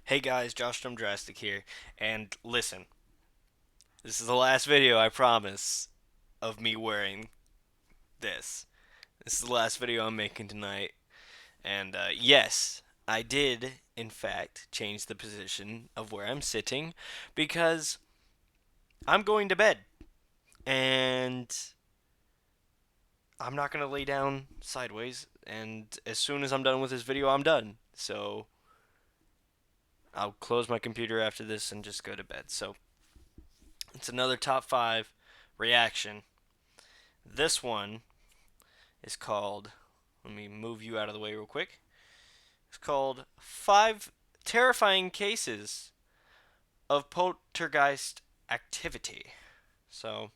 Hey guys, Josh from Drastic here, and listen, this is the last video, I promise, of me wearing this. This is the last video I'm making tonight, and yes, I did, in fact, change the position of where I'm sitting, because I'm going to bed, and I'm not going to lay down sideways, and as soon as I'm done with this video, I'm done. So, I'll close my computer after this and just go to bed. So, it's another top 5 reaction. This one is called, let me move you out of the way real quick. It's called 5 Terrifying Cases of Poltergeist Activity. So,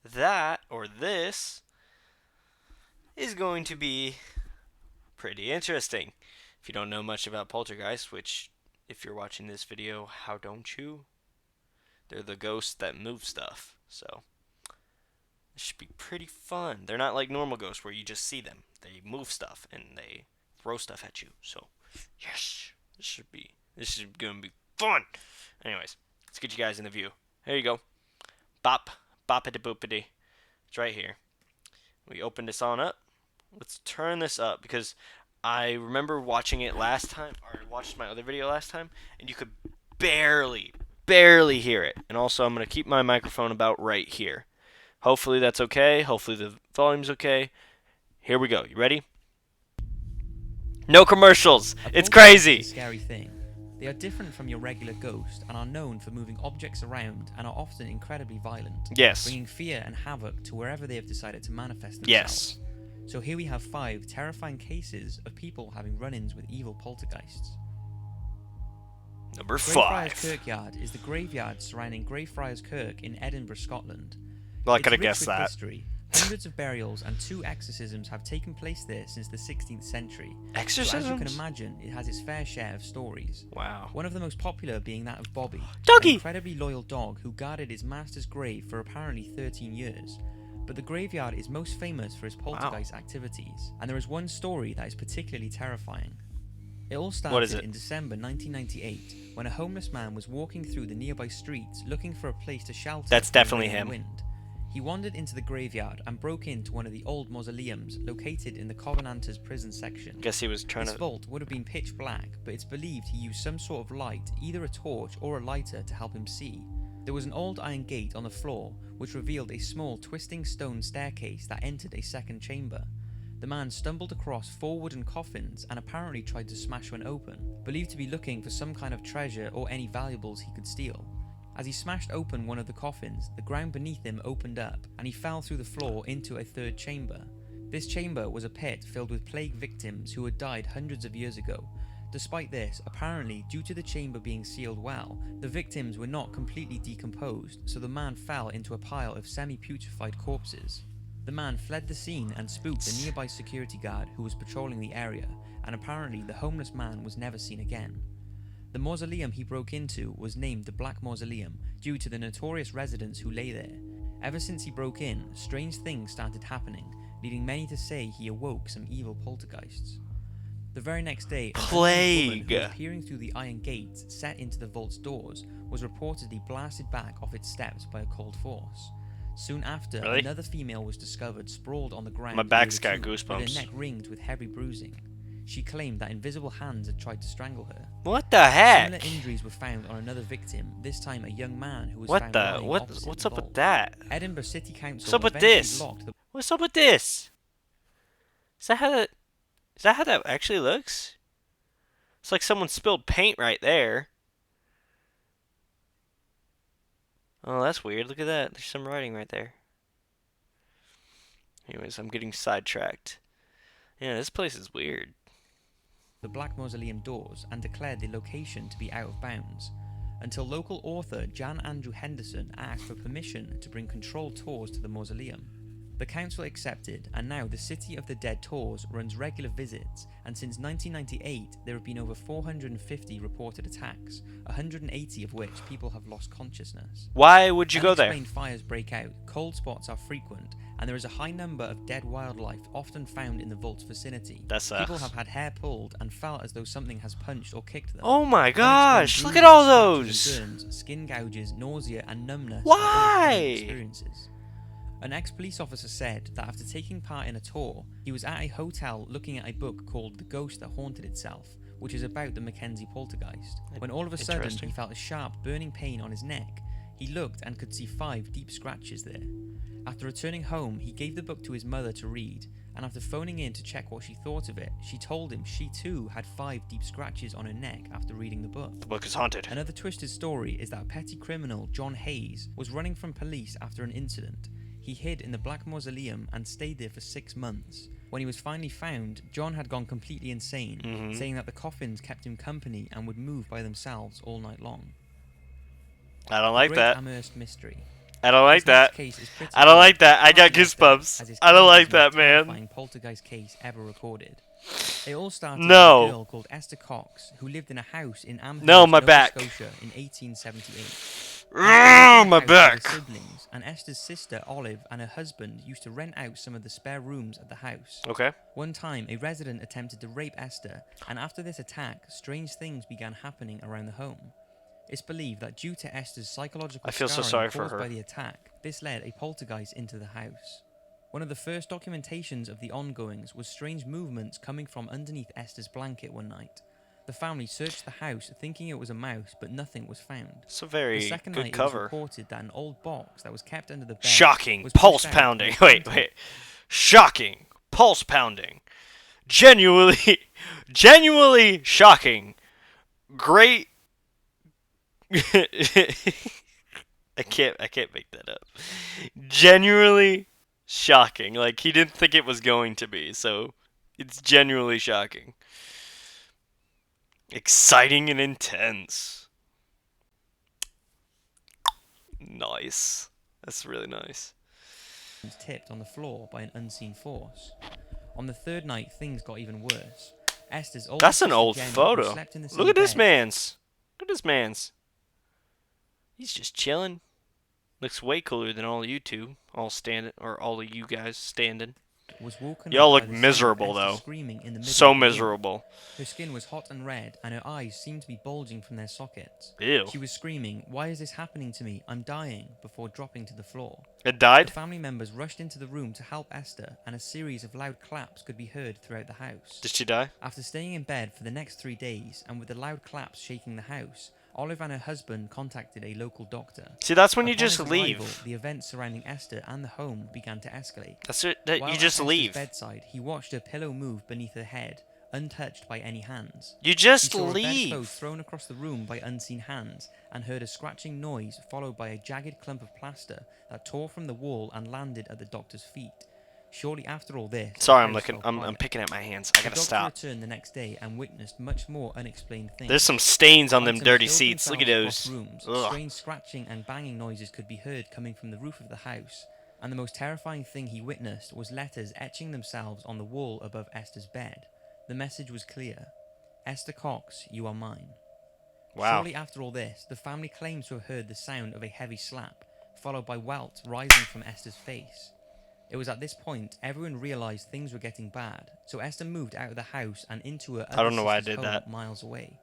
that, or this, is going to be pretty interesting. If you don't know much about poltergeist, which, if you're watching this video, how don't you? They're the ghosts that move stuff. So, this should be pretty fun. They're not like normal ghosts where you just see them. They move stuff and they throw stuff at you. So, yes, this is gonna be fun. Anyways, let's get you guys in the view. There you go. Bop, boppity boopity. It's right here. We open this on up. Let's turn this up because I remember watching it last time, or watched my other video last time, and you could barely hear it. And also, I'm gonna keep my microphone about right here. Hopefully that's okay. Hopefully the volume's okay. Here we go. You ready? No commercials. It's crazy. Is a scary thing. They are different from your regular ghost and are known for moving objects around and are often incredibly violent. Yes. Bringing fear and havoc to wherever they have decided to manifest Yes. themselves. So here we have 5 terrifying cases of people having run-ins with evil poltergeists. Number Greyfriars 5. Kirkyard is the graveyard surrounding Greyfriars Kirk in Edinburgh, Scotland. Well, I It's could have rich guessed with that. history. Hundreds of burials and 2 exorcisms have taken place there since the 16th century. So as you Exorcisms? can imagine, it has its fair share of stories. Wow. One of the most popular being that of Bobby, Doggy! an incredibly loyal dog who guarded his master's grave for apparently 13 years. But the graveyard is most famous for its poltergeist activities, and there is one story that is particularly terrifying. It all started in December 1998 when a homeless man was walking through the nearby streets looking for a place to shelter. That's from the definitely rain and him. Wind. He wandered into the graveyard and broke into one of the old mausoleums located in the Covenanters prison section. Guess he was trying His to. vault would have been pitch black, but it's believed he used some sort of light, either a torch or a lighter, to help him see. There was an old iron gate on the floor, which revealed a small twisting stone staircase that entered a second chamber. The man stumbled across 4 wooden coffins and apparently tried to smash one open, believed to be looking for some kind of treasure or any valuables he could steal. As he smashed open one of the coffins, the ground beneath him opened up and he fell through the floor into a third chamber. This chamber was a pit filled with plague victims who had died hundreds of years ago. Despite this, apparently due to the chamber being sealed well, the victims were not completely decomposed, so the man fell into a pile of semi-putrefied corpses. The man fled the scene and spooked a nearby security guard who was patrolling the area, and apparently the homeless man was never seen again. The mausoleum he broke into was named the Black Mausoleum due to the notorious residents who lay there. Ever since he broke in, strange things started happening, leading many to say he awoke some evil poltergeists. The very next day, a Plague! woman who was peering through the iron gates set into the vault's doors was reportedly blasted back off its steps by a cold force. Soon after, another female was discovered sprawled on the ground. My back's near got the tomb, with goosebumps. her neck ringed with heavy bruising. She claimed that invisible hands had tried to strangle her. What the heck? Similar injuries were found on another victim, this time a young man who was What found the? lying What's opposite up the with vault. that? Edinburgh City Council What's up with eventually this? locked the What's up with this? Is that how that? Is that how that actually looks? It's like someone spilled paint right there. Oh, that's weird. Look at that. There's some writing right there. Anyways, I'm getting sidetracked. Yeah, this place is weird. Black Mausoleum doors and declared the location to be out of bounds, until local author Jan Andrew Henderson asked for permission to bring controlled tours to the mausoleum. The council accepted, and now the City of the Dead Tours runs regular visits, and since 1998 there have been over 450 reported attacks, 180 of which people have lost consciousness. Why would you go there? Unexplained fires break out, cold spots are frequent, and there is a high number of dead wildlife often found in the vault's vicinity. That sucks. People have had hair pulled and felt as though something has punched or kicked them. Oh my gosh, look at Bruises, all scratches those! and burns, skin gouges, nausea, and numbness. Why? Are all common experiences. An ex-police officer said that after taking part in a tour, he was at a hotel looking at a book called The Ghost That Haunted Itself, which is about the Mackenzie poltergeist. When all of a sudden he felt a sharp, burning pain on his neck, he looked and could see 5 deep scratches there. After returning home, he gave the book to his mother to read, and after phoning in to check what she thought of it, she told him she too had 5 deep scratches on her neck after reading the book. The book is haunted. Another twisted story is that petty criminal John Hayes was running from police after an incident. He hid in the Black Mausoleum and stayed there for 6 months. When he was finally found, John had gone completely insane, saying that the coffins kept him company and would move by themselves all night long. I don't like that. Amherst mystery. I don't like that. I don't like that. I got goosebumps. I don't like that, man. Poltergeist case ever recorded. It all started with a girl called Esther Cox, who lived in a house in Amherst, Nova Scotia in 1878. My back. Siblings, and Esther's sister Olive and her husband used to rent out some of the spare rooms at the house. Okay. One time, a resident attempted to rape Esther, and after this attack, strange things began happening around the home. It's believed that due to Esther's psychological scarring caused by the attack, this led a poltergeist into the house. One of the first documentations of the ongoings was strange movements coming from underneath Esther's blanket one night. The family searched the house thinking it was a mouse, but nothing was found. It's a very the second good night cover. It was reported that an old box that was kept under the bed shocking, was pulse pounding. Wait. Shocking, pulse pounding. Genuinely shocking. Great. I can't make that up. Genuinely shocking. Like, he didn't think it was going to be, so it's genuinely shocking. Exciting and intense. Nice. That's really nice. Tipped on the floor by an unseen force. On the third night, things got even worse. Esther's old That's an old Jenny, photo. Look at this man's. Look at this man's. He's just chilling. Looks way cooler than all of you two, all standing, or all of you guys standing. Y'all look miserable though. So miserable. Her skin was hot and red, and her eyes seemed to be bulging from their sockets. Ew. She was screaming, "Why is this happening to me? I'm dying," before dropping to the floor. It died? The family members rushed into the room to help Esther, and a series of loud claps could be heard throughout the house. Did she die? After staying in bed for the next 3 days, and with the loud claps shaking the house, Olive and her husband contacted a local doctor. See, that's when you Upon just his leave. arrival, the events surrounding Esther and the home began to escalate. That's it. You While just at leave. Esther's bedside, he watched her pillow move beneath her head, untouched by any hands. You just he saw leave. A bedclothes thrown across the room by unseen hands, and heard a scratching noise followed by a jagged clump of plaster that tore from the wall and landed at the doctor's feet. Shortly after all this, sorry, I'm picking at my hands. I gotta stop. The doctor returned the next day and witnessed much more unexplained things. There's some stains on them dirty seats. Look at those. Rooms, strange scratching and banging noises could be heard coming from the roof of the house, and the most terrifying thing he witnessed was letters etching themselves on the wall above Esther's bed. The message was clear: "Esther Cox, you are mine." Wow. Shortly after all this, the family claims to have heard the sound of a heavy slap, followed by welts rising from Esther's face. It was at this point everyone realized things were getting bad, so Esther moved out of the house and into her other sister's home miles away.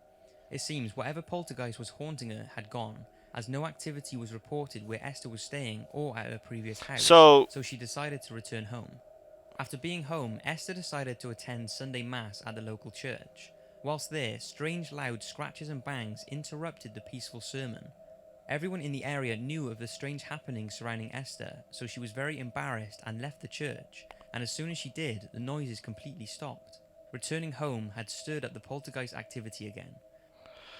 It seems whatever poltergeist was haunting her had gone, as no activity was reported where Esther was staying or at her previous house, so she decided to return home. After being home, Esther decided to attend Sunday Mass at the local church. Whilst there, strange loud scratches and bangs interrupted the peaceful sermon. Everyone in the area knew of the strange happenings surrounding Esther, so she was very embarrassed and left the church, and as soon as she did, the noises completely stopped. Returning home had stirred up the poltergeist activity again.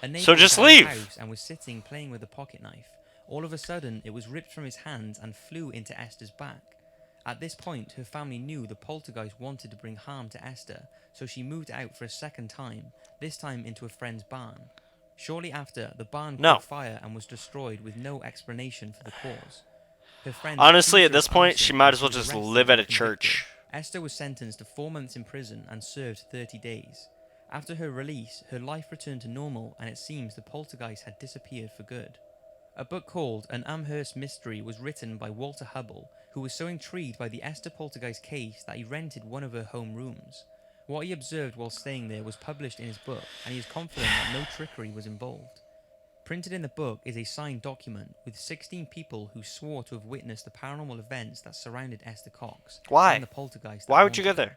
A neighbor was at the house and was sitting playing with a pocket knife. All of a sudden, it was ripped from his hands and flew into Esther's back. At this point, her family knew the poltergeist wanted to bring harm to Esther, so she moved out for a second time, this time into a friend's barn. Shortly after, the barn caught fire and was destroyed with no explanation for the cause. Her friend honestly, at this point, she might as well just live at a church. Esther was sentenced to 4 months in prison and served 30 days. After her release, her life returned to normal, and it seems the poltergeist had disappeared for good. A book called An Amherst Mystery was written by Walter Hubble, who was so intrigued by the Esther Poltergeist case that he rented one of her home rooms. What he observed while staying there was published in his book, and he is confident that no trickery was involved. Printed in the book is a signed document with 16 people who swore to have witnessed the paranormal events that surrounded Esther Cox Why? and the poltergeist that Why would you go haunted her. there?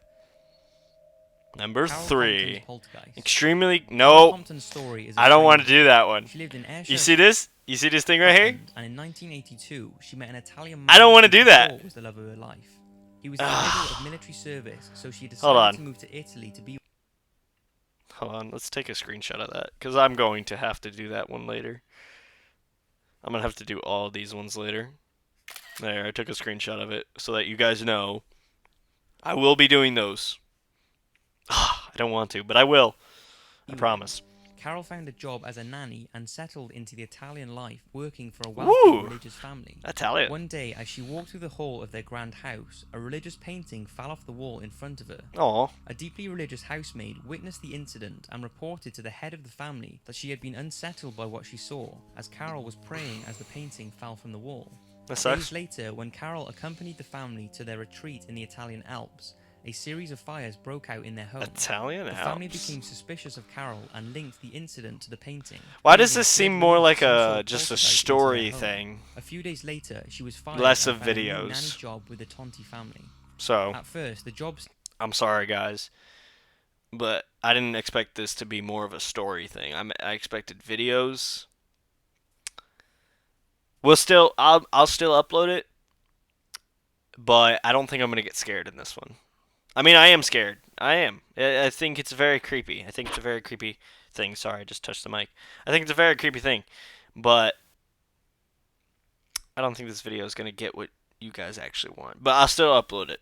Number Carol 3. Compton's poltergeist. Extremely. Carol No. Compton's story is a I don't want to strange do that one. She lived in Ayrshire, You see this? You see this thing right here? Scotland, and in 1982 she met an Italian man I don't want to who do she that. thought was the love of her life. He was in the middle of military service, so she Hold on. decided to move to Italy to be. Hold on. Let's take a screenshot of that. Because I'm going to have to do that one later. I'm going to have to do all these ones later. There, I took a screenshot of it so that you guys know I will be doing those. I don't want to, but I will. I promise. Carol found a job as a nanny and settled into the Italian life, working for a Ooh. wealthy religious family. Italian. One day, as she walked through the hall of their grand house, a religious painting fell off the wall in front of her. Aw. A deeply religious housemaid witnessed the incident and reported to the head of the family that she had been unsettled by what she saw, as Carol was praying as the painting fell from the wall. That sucks. Days later, when Carol accompanied the family to their retreat in the Italian Alps, a series of fires broke out in their home. Italian The family Alps. became suspicious of Carol and linked the incident to the painting. Why does believing this she had seem more released like some sort of just a poltergeist into story their home. thing? A few days later, she was fired Less and of found a new videos. nanny job with the Tonti family. So, At first, the job I'm sorry, guys, but I didn't expect this to be more of a story thing. I expected videos. I'll still upload it, but I don't think I'm gonna get scared in this one. I mean, I am scared. I am. I think it's very creepy. I think it's a very creepy thing. Sorry, I just touched the mic. I think it's a very creepy thing, but I don't think this video is gonna get what you guys actually want. But I'll still upload it.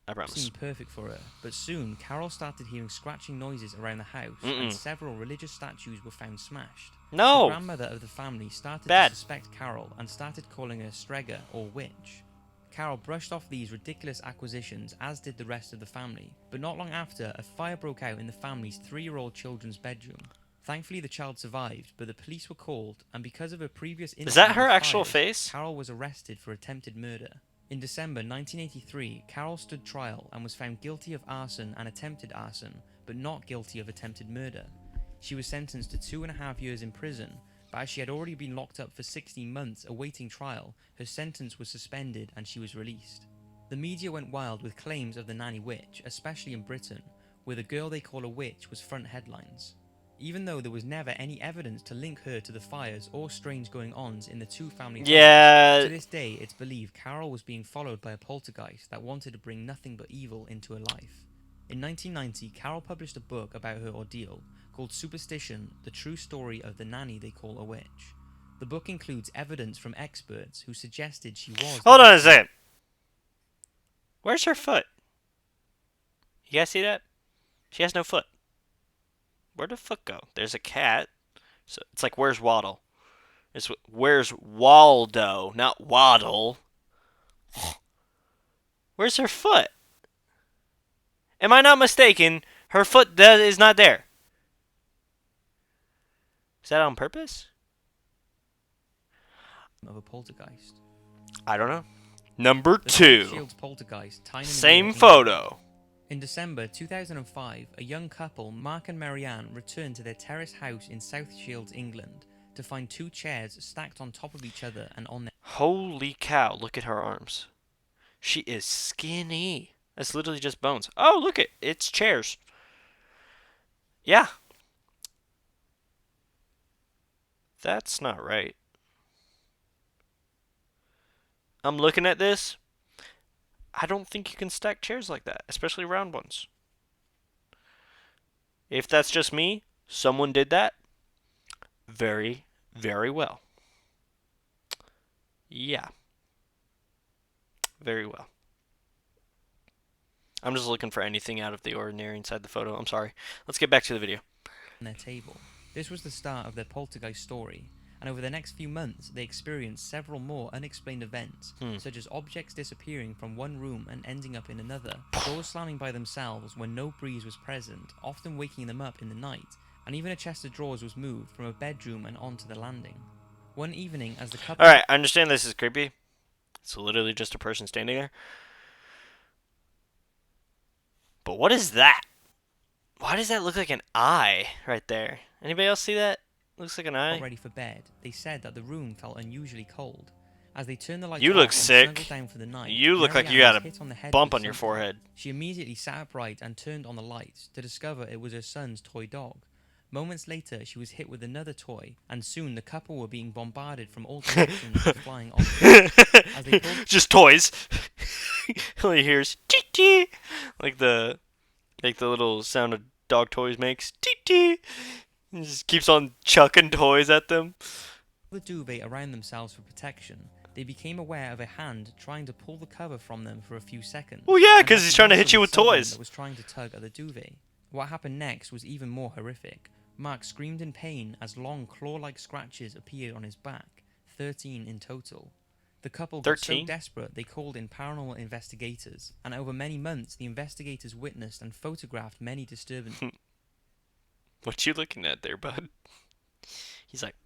I promise. seemed perfect for her, but soon Carol started hearing scratching noises around the house, and several religious statues were found smashed. The No. grandmother of the family started Bad. to suspect Carol and started calling her Strega or witch. Carol brushed off these ridiculous acquisitions, as did the rest of the family, but not long after, a fire broke out in the family's 3-year-old children's bedroom. Thankfully, the child survived, but the police were called, and because of her previous incident Is that her with actual fires, face? Carol was arrested for attempted murder. In December 1983, Carol stood trial and was found guilty of arson and attempted arson, but not guilty of attempted murder. She was sentenced to 2.5 years in prison, but as she had already been locked up for 16 months awaiting trial, her sentence was suspended and she was released. The media went wild with claims of the nanny witch, especially in Britain, where the girl they call a witch was front headlines. Even though there was never any evidence to link her to the fires or strange going-ons in the two family homes, Yeah. to this day it's believed Carol was being followed by a poltergeist that wanted to bring nothing but evil into her life. In 1990, Carol published a book about her ordeal called Superstition, The True Story of the Nanny They Call a Witch. The book includes evidence from experts who suggested she was... Hold on a second. Where's her foot? You guys see that? She has no foot. Where'd the foot go? There's a cat. So it's like, where's Waddle? It's where's Waldo, not Waddle. Where's her foot? Am I not mistaken? Her foot is not there. Is that on purpose? of a poltergeist. I don't know. Number The 2. South Shields poltergeist, Tyne and Same Weir, photo. In December 2005, a young couple, Mark and Marianne, returned to their terrace house in South Shields, England, to find 2 chairs stacked on top of each other and on their... Holy cow, look at her arms. She is skinny. That's literally just bones. Oh, look it. It's chairs. Yeah. That's not right. I'm looking at this. I don't think you can stack chairs like that, especially round ones. If that's just me, someone did that very, very well. Yeah. Very well. I'm just looking for anything out of the ordinary inside the photo. I'm sorry. Let's get back to the video. their table. This was the start of their poltergeist story, and over the next few months they experienced several more unexplained events, such as objects disappearing from one room and ending up in another, doors slamming by themselves when no breeze was present, often waking them up in the night, and even a chest of drawers was moved from a bedroom and onto the landing. One evening, as the couple... Alright, I understand this is creepy. It's literally just a person standing there. But what is that? Why does that look like an eye right there? Anybody else see that? Looks like an got eye. ready for bed, they said that the room felt unusually cold. As they turned the lights You look off and snuggled sick. down for the night, You look like Mary you Ann was got a hit on the head bump with on your something. forehead. She immediately sat upright and turned on the lights to discover it was her son's toy dog. Moments later, she was hit with another toy, and soon the couple were being bombarded from all directions with flying objects. As they pulled Just toys. All you hear is tee tee, like the little sound a dog toys makes. Tee tee. He just keeps on chucking toys at them. the duvet around themselves for protection, they became aware of a hand trying to pull the cover from them for a few seconds. Well, yeah, and because had he's to trying to wrestle hit you with someone toys. that was trying to tug at the duvet. What happened next was even more horrific. Mark screamed in pain as long claw-like scratches appeared on his back, 13 in total. The couple got so 13? desperate they called in paranormal investigators, and over many months the investigators witnessed and photographed many disturbances. What you looking at there, bud? He's like,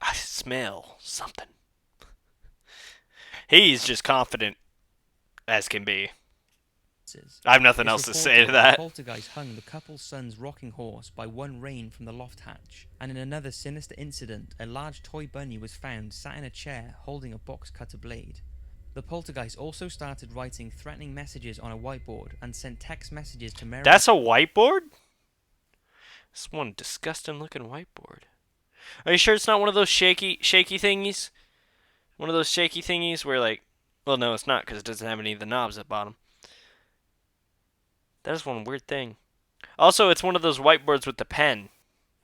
I smell something. He's just confident as can be. I have nothing else to say to that. Poltergeist hung the couple's son's rocking horse by one rein from the loft hatch, and in another sinister incident, a large toy bunny was found sat in a chair holding a box cutter blade. The poltergeist also started writing threatening messages on a whiteboard and sent text messages to Mary. That's a whiteboard? It's one disgusting looking whiteboard. Are you sure it's not one of those shaky thingies? One of those shaky thingies where like, well, no, it's not because it doesn't have any of the knobs at the bottom. That is one weird thing. Also, it's one of those whiteboards with the pen.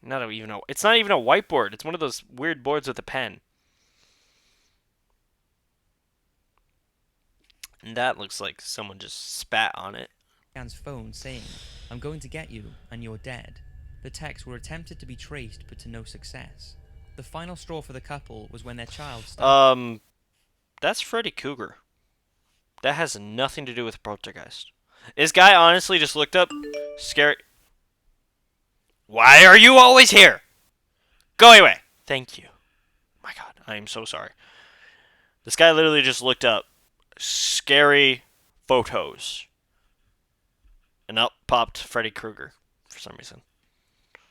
It's not even a whiteboard. It's one of those weird boards with a pen. And that looks like someone just spat on it. Anne's phone saying, "I'm going to get you, and you're dead." The texts were attempted to be traced, but to no success. The final straw for the couple was when their child started. That's Freddy Krueger. That has nothing to do with Poltergeist. This guy honestly just looked up, scary. Why are you always here? Go away. Thank you. My God, I am so sorry. This guy literally just looked up scary photos, and up popped Freddy Krueger for some reason.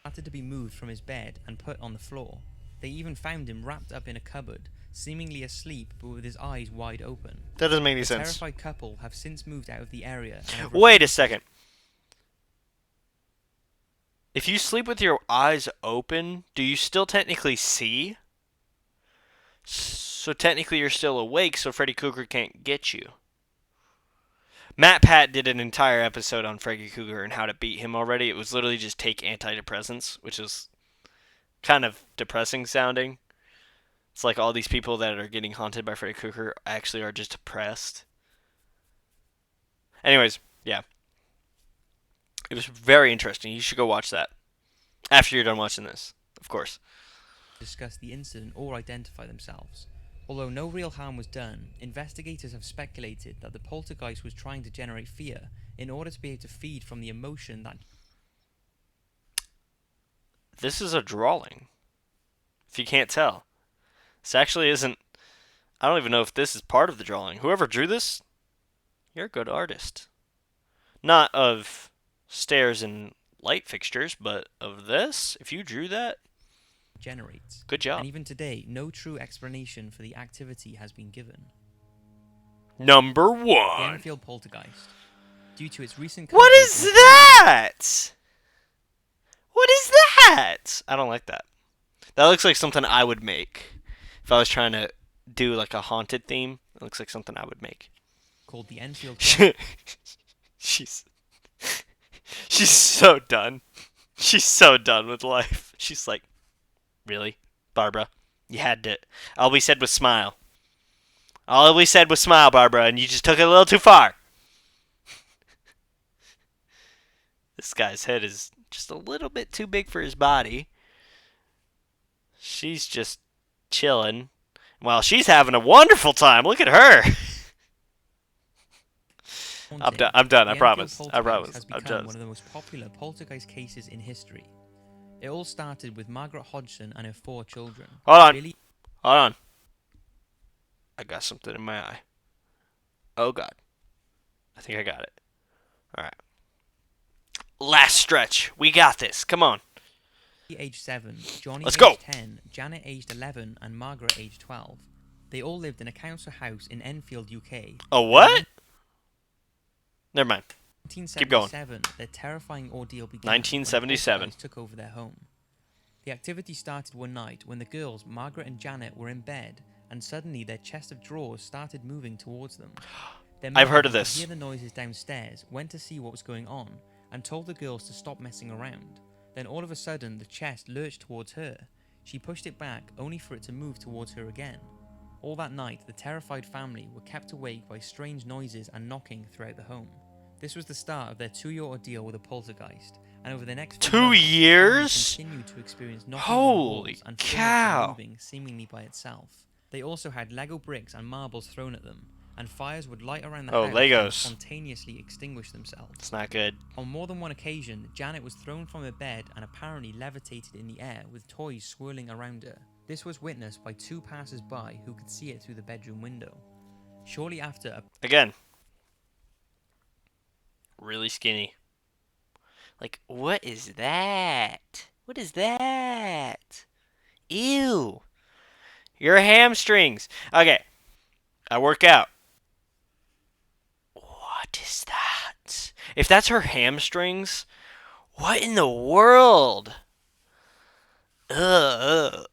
Started to be moved from his bed and put on the floor. They even found him wrapped up in a cupboard, seemingly asleep but with his eyes wide open. That doesn't make any The sense. terrified couple have since moved out of the area. Wait a second. If you sleep with your eyes open, do you still technically see? So technically you're still awake, so Freddy Krueger can't get you. Matt Pat did an entire episode on Freddy Krueger and how to beat him already. It was literally just take antidepressants, which is kind of depressing sounding. It's like all these people that are getting haunted by Freddy Krueger actually are just depressed. Anyways, yeah. It was very interesting. You should go watch that. After you're done watching this, of course. Discuss the incident or identify themselves. Although no real harm was done, investigators have speculated that the poltergeist was trying to generate fear in order to be able to feed from the emotion that... This is a drawing. If you can't tell. This actually isn't... I don't even know if this is part of the drawing. Whoever drew this, you're a good artist. Not of stairs and light fixtures, but of this. If you drew that, generates. Good job. And even today, no true explanation for the activity has been given. Number The 1. Enfield Poltergeist. Due to its recent... What is that? What is that? I don't like that. That looks like something I would make. If I was trying to do like a haunted theme, it looks like something I would make. Called the Enfield... She's so done. She's so done with life. She's like, really, Barbara? You had to. All we said was smile. All we said was smile, Barbara, and you just took it a little too far. This guy's head is just a little bit too big for his body. She's just chilling. Well, she's having a wonderful time. Look at her. I'm done. I promise. I promise. Has become one of the most popular poltergeist cases in history. It all started with Margaret Hodgson and her 4 children. Hold on. Billy, Hold on. I got something in my eye. Oh God. I think I got it. All right. Last stretch. We got this. Come on. Aged 7, Johnny Let's go. aged 10, Janet aged 11, and Margaret aged 12. They all lived in a council house in Enfield, UK. A Then in what? Never mind. Keep going. 1977, their terrifying ordeal began when a 1977. poltergeist took over their home. The activity started one night when the girls, Margaret and Janet, were in bed, and suddenly their chest of drawers started moving towards them. Their I've mother, heard of who could this. hear the noises downstairs, went to see what was going on, and told the girls to stop messing around. Then all of a sudden, the chest lurched towards her. She pushed it back, only for it to move towards her again. All that night, the terrified family were kept awake by strange noises and knocking throughout the home. This was the start of their 2-year ordeal with a poltergeist, and over the next few 2 months, the family years? continued to experience knocking on the Holy walls and furniture cow. moving seemingly by itself. They also had Lego bricks and marbles thrown at them, and fires would light around the Oh, house and Legos. spontaneously extinguish themselves. It's not good. On more than one occasion, Janet was thrown from her bed and apparently levitated in the air with toys swirling around her. This was witnessed by 2 passers-by who could see it through the bedroom window. Shortly after, a Again. Really skinny. Like, what is that? What is that? Ew. Your hamstrings. Okay. I work out. What is that? If that's her hamstrings, what in the world? Ugh.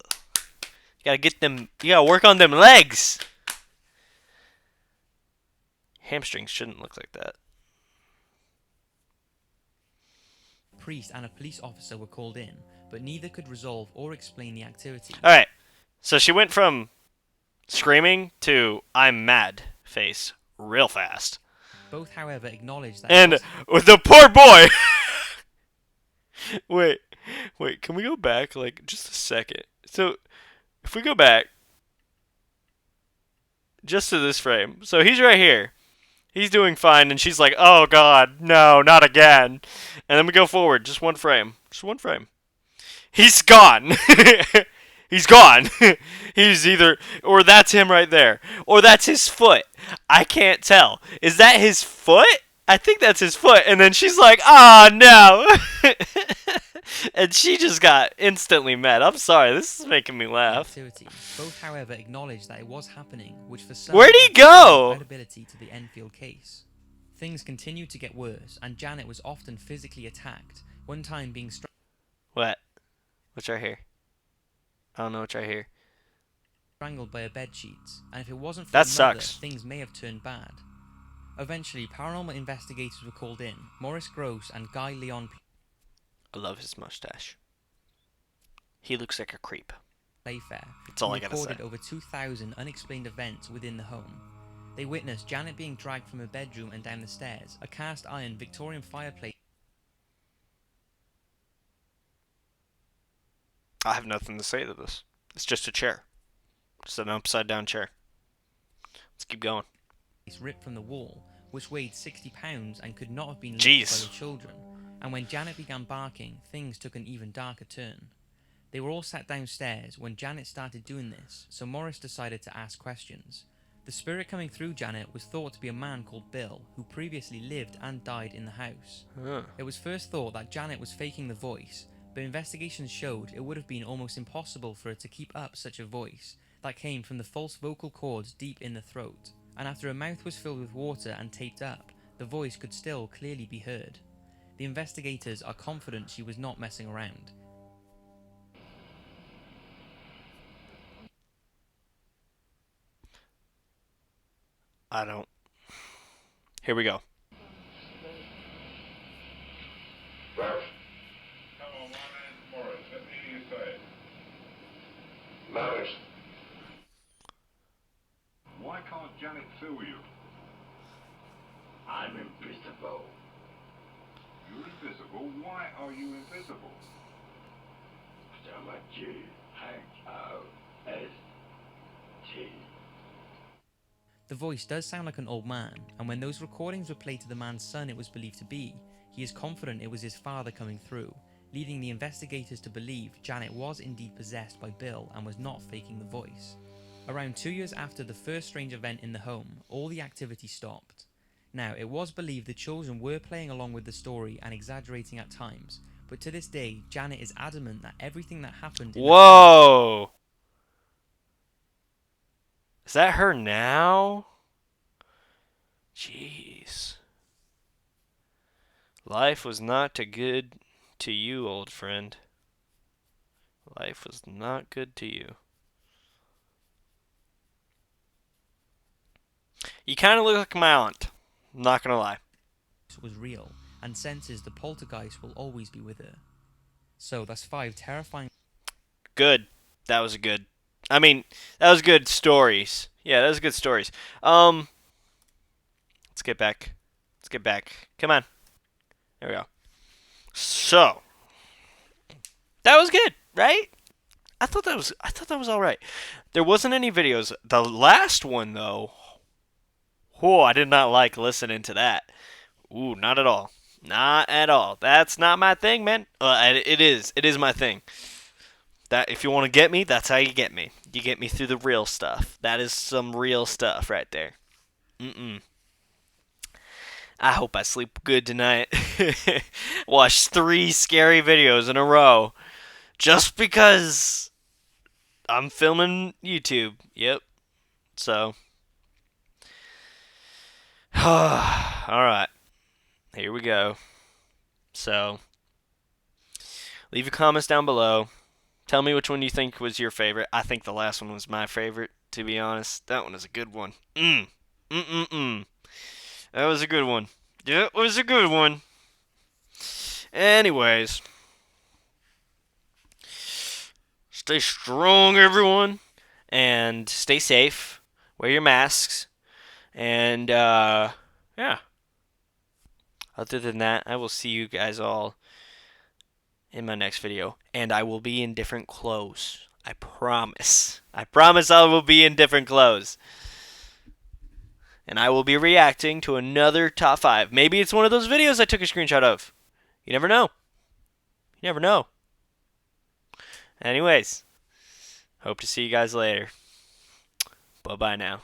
You gotta get them. You gotta work on them legs. Hamstrings shouldn't look like that. priest and a police officer were called in, but neither could resolve or explain the activity. Alright. So she went from screaming to I'm mad face real fast. Both, however, acknowledged that And with the poor boy. wait, can we go back like just a second? So if we go back just to this frame. So he's right here. He's doing fine and she's like, "Oh god, no, not again." And then we go forward just one frame. Just one frame. He's gone. He's gone. He's either, or that's him right there, or that's his foot. I can't tell. Is that his foot? I think that's his foot. And then she's like, "Oh no," and she just got instantly mad. I'm sorry. This is making me laugh. activity. Both, however, acknowledged that it was happening, which for some Where'd he added some go? credibility to the Enfield case. Things continued to get worse, and Janet was often physically attacked. One time being What? What's right here? I don't know what's right here. strangled by her bed sheets, and if it wasn't for That her mother, sucks. things may have turned bad. Eventually, paranormal investigators were called in. Maurice Gross and Guy Leon I love his mustache. He looks like a creep. Playfair, That's all who I gotta recorded say. over 2,000 unexplained events within the home. They witnessed Janet being dragged from her bedroom and down the stairs, a cast iron Victorian fireplace I have nothing to say to this. It's just a chair. Just an upside down chair. Let's keep going. ripped from the wall, which weighed 60 pounds and could not have been lifted Jeez. by the children. And when Janet began barking, things took an even darker turn. They were all sat downstairs when Janet started doing this, so Morris decided to ask questions. The spirit coming through Janet was thought to be a man called Bill, who previously lived and died in the house. Huh. It was first thought that Janet was faking the voice, but investigations showed it would have been almost impossible for her to keep up such a voice that came from the false vocal cords deep in the throat, and after her mouth was filled with water and taped up, the voice could still clearly be heard. The investigators are confident she was not messing around. I don't. Here we go. First. Hello, my name's Morris. Let me hear you say it. Morris. Why can't Janet sue you? I'm invisible. You're invisible? Why are you invisible? So much H-O-S-T. The voice does sound like an old man, and when those recordings were played to the man's son it was believed to be, he is confident it was his father coming through, leading the investigators to believe Janet was indeed possessed by Bill and was not faking the voice. Around 2 years after the first strange event in the home, all the activity stopped. Now, it was believed the children were playing along with the story and exaggerating at times, but to this day, Janet is adamant that everything that happened in the house. Whoa! Is that her now? Jeez. Life was not too good to you, old friend. Life was not good to you. You kind of look like my aunt. I'm not gonna lie. Was real and senses the poltergeist will always be with her. So that's 5 terrifying. Good. That was a good. I mean, that was good stories. Yeah, that was good stories. Um, let's get back. Let's get back. Come on. There we go. So that was good, right? I thought that was all right. There wasn't any videos. The last one though. Whoa, I did not like listening to that. Ooh, not at all. Not at all. That's not my thing, man. It is. It is my thing. That if you want to get me, that's how you get me. You get me through the real stuff. That is some real stuff right there. Mm-mm. I hope I sleep good tonight. Watch 3 scary videos in a row. Just because I'm filming YouTube. Yep. So. Alright. Here we go. So. Leave your comments down below. Tell me which one you think was your favorite. I think the last one was my favorite, to be honest. That one is a good one. That was a good one. Yeah, it was a good one. Anyways, stay strong, everyone, and stay safe. Wear your masks, and yeah. Other than that, I will see you guys all in my next video, and I will be in different clothes. I promise. I promise I will be in different clothes. And I will be reacting to another top 5. Maybe it's one of those videos I took a screenshot of. You never know. You never know. Anyways, hope to see you guys later. Bye-bye now.